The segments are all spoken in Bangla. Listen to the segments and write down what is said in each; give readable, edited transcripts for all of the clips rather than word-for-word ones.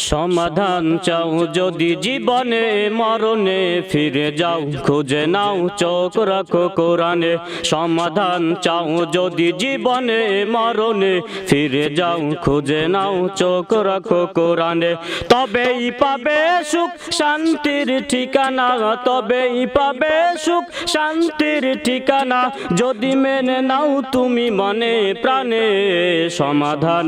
সমাধান চাও যদি জীবনে মরণে ফিরে যাও খুঁজে নাও চোখ রাখো কোরআনে সমাধান চাও যদি জীবনে মরণে ফিরে যাও খুঁজে নাও চোখ রাখো কোরআনে তবেই পাবে সুখ শান্তির ঠিকানা তবেই পাবে সুখ শান্তির ঠিকানা যদি মেনে নাও তুমি মনে প্রাণে সমাধান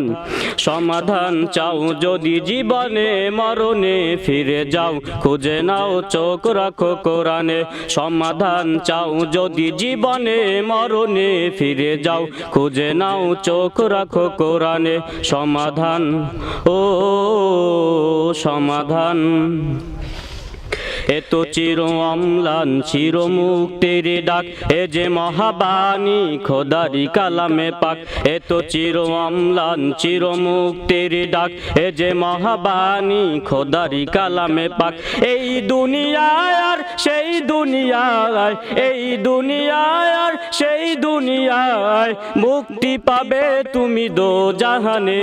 সমাধান চাও যদি জীবনে মরণে ফিরে যাও খুঁজে নাও চোখ রাখো কোরআনে সমাধান চাও যদি জীবনে মরণে ফিরে যাও খুঁজে নাও চোখ রাখো কোরআনে সমাধান ও সমাধান এতো চির অম্লান চির মুক্তির ডাক এ যে মহাবাণী খোদারি কালামে পাক এতো চির অম্লান চির মুক্তির ডাক এ যে মহাবাণী খোদারি কালামে পাক এই দুনিয়ায় আর সেই দুনিয়ায় এই দুনিয়ায় আর সেই দুনিয়ায় মুক্তি পাবে তুমি দোজাহানে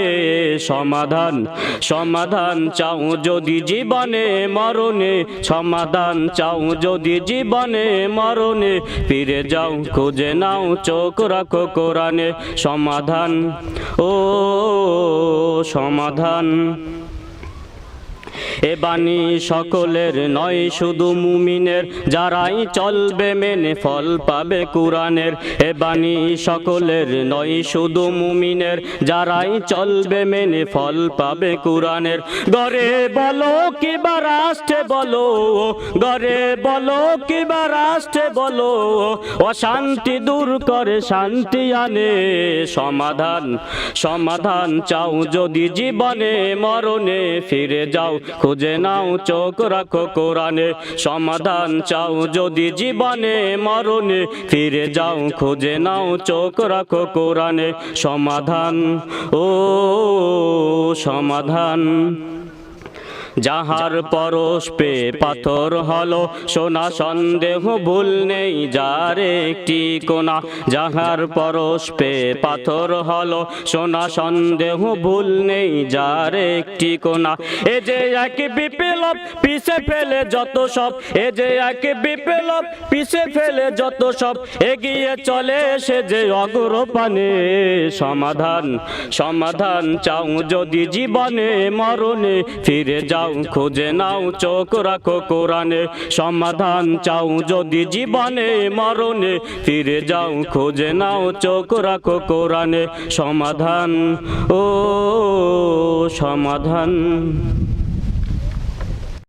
সমাধান সমাধান চাও যদি জীবনে মরণে সমাধান চাও যদি জীবনে মরণে ফিরে যাও খুঁজে নাও চোখ রাখো কোরআনে সমাধান ও সমাধান এ বাণী সকলের নয় শুধু মুমিনের যারাই চলবে মেনে ফল পাবে কুরআনের এ বাণী সকলের নয় শুধু মুমিনের যারাই চলবে মেনে ফল পাবে কুরআনের ঘরে বলো কিবা রাষ্ট্রে বলো ঘরে বলো কিবা রাষ্ট্রে বলো অশান্তি দূর করে শান্তি আনে সমাধান সমাধান চাও যদি জীবনে মরণে ফিরে যাও খুঁজে নাও চোখ রাখো কোরআনে সমাধান চাও যদি জীবনে মরণে ফিরে যাও খুঁজে নাও চোখ রাখো কোরআনে সমাধান ও সমাধান যাহার পরশ পে পাথর হলো সোনা সন্দেহ ভুল নেই যার একটি কোনা যাহার পরশ পে পাথর হলো সোনা সন্দেহ ভুল নেই যার একটি কোনা এ যে এক বিপ্লব পিছে ফেলে যত সব এ যে এক বিপ্লব পিছে ফেলে যত সব এগিয়ে চলে সে যে অগ্রপানে সমাধান সমাধান চাও যদি জীবনে মরণে ফিরে যাও খুঁজে নাও চোখ রাখো কোরআনে সমাধান চাও যদি জীবনে মরণে ফিরে যাও খুঁজে নাও চোখ রাখো কোরআনে সমাধান ও সমাধান।